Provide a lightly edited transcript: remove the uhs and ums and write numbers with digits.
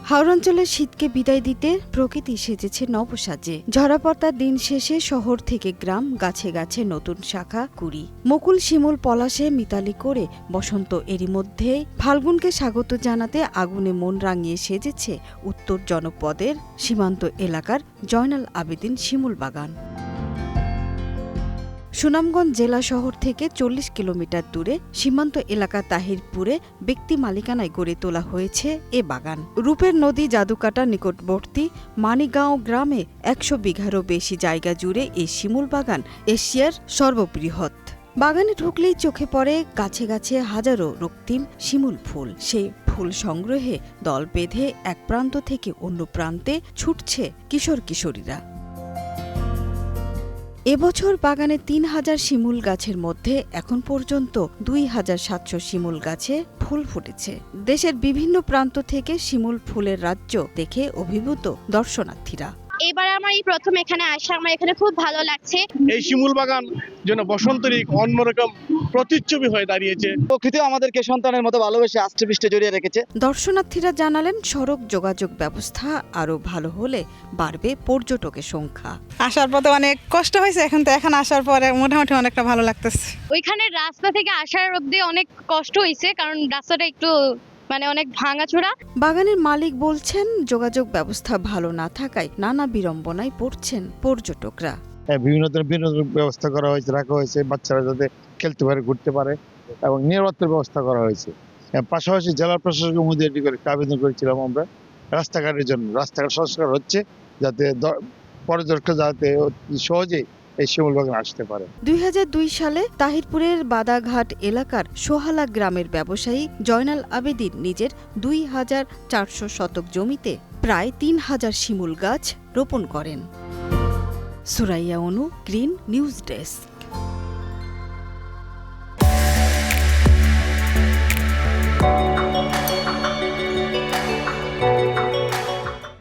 হাওড়াঞ্চলের শীতকে বিদায় দিতে প্রকৃতি সেজেছে নবসাজে। ঝরাপড়ার দিন শেষে শহর থেকে গ্রাম, গাছে গাছে নতুন শাখা কুড়ি, মুকুল শিমুল পলাশে মিতালি করে বসন্ত। এরই মধ্যে ফাল্গুনকে স্বাগত জানাতে আগুনে মন রাঙিয়ে সেজেছে উত্তর জনপদের সীমান্ত এলাকার জয়নাল আবেদিন শিমুল বাগান। সুনামগঞ্জ জেলা শহর থেকে ৪০ কিলোমিটার দূরে সীমান্ত এলাকা তাহিরপুরে ব্যক্তি মালিকানায় গড়ে তোলা হয়েছে এ বাগান। রূপের নদী জাদুকাটা নিকটবর্তী মানিগাঁও গ্রামে ১০০ বিঘারও বেশি জায়গা জুড়ে এই শিমুল বাগান এশিয়ার সর্ববৃহৎ। বাগানে ঢুকলেই চোখে পড়ে গাছে গাছে হাজারো রক্তিম শিমুল ফুল। সেই ফুল সংগ্রহে দল বেঁধে এক প্রান্ত থেকে অন্য প্রান্তে ছুটছে কিশোর কিশোরীরা। এবছর বাগানে ৩,০০০ শিমুল গাছের মধ্যে এখন পর্যন্ত ২,৭০০ শিমুল গাছে ফুল ফুটেছে। দেশের বিভিন্ন প্রান্ত থেকে শিমুল ফুলের রাজ্য দেখে অভিভূত দর্শনার্থীরা। এবার আমার এই প্রথম এখানে আসা, আমার এখানে খুব ভালো লাগছে। এই শিমুল বাগান যেন বসন্তের অন্যরকম প্রতিচ্ছবি হয়ে দাঁড়িয়েছে। প্রকৃতি আমাদেরকে সন্তানের মতো ভালোবেসে আষ্টে পৃষ্ঠে জড়িয়ে রেখেছে। দর্শনার্থীরা জানালেন, সড়ক যোগাযোগ ব্যবস্থা আরো ভালো হলে বাড়বে পর্যটকের সংখ্যা। আসার পথে অনেক কষ্ট হয়েছে, এখন আসার পরে মোটামুটি অনেকটা ভালো লাগতেছে। ওইখানে রাস্তা থেকে আসার অবধি অনেক কষ্ট হয়েছে, কারণ রাস্তাটা একটু অনেক ভাঙাচোরা। বাগানের মালিক বলছেন, যোগাযোগ ব্যবস্থা ভালো না থাকায় নানা বিড়ম্বনায় পড়ছেন পর্যটকরা। বিভিন্ন ধরনের বিনোদন ব্যবস্থা করা হয়েছে, রাখা হয়েছে বাচ্চারা যাতে খেলতে পারে, ঘুরতে পারে এবং নিরাপত্তার ব্যবস্থা করা হয়েছে। পাশাপাশি জেলা প্রশাসকের মধ্যে এটি করে আবেদন করেছিলাম আমরা রাস্তাঘাটের জন্য। রাস্তাঘাট সংস্কার হচ্ছে যাতে পর্যটক যাতে সহজেই এই শিমুল বাগান আসতে পারে। ২০০২ সালে তাহিরপুরের বাদাঘাট এলাকার সোহালা গ্রামের ব্যবসায়ী জয়নাল আবেদিন নিজের ২,৪০০ শতক জমিতে প্রায় ৩,০০০ শিমুল গাছ রোপণ করেন। সুরাইয়া অনু, গ্রিন নিউজ ডেস্ক।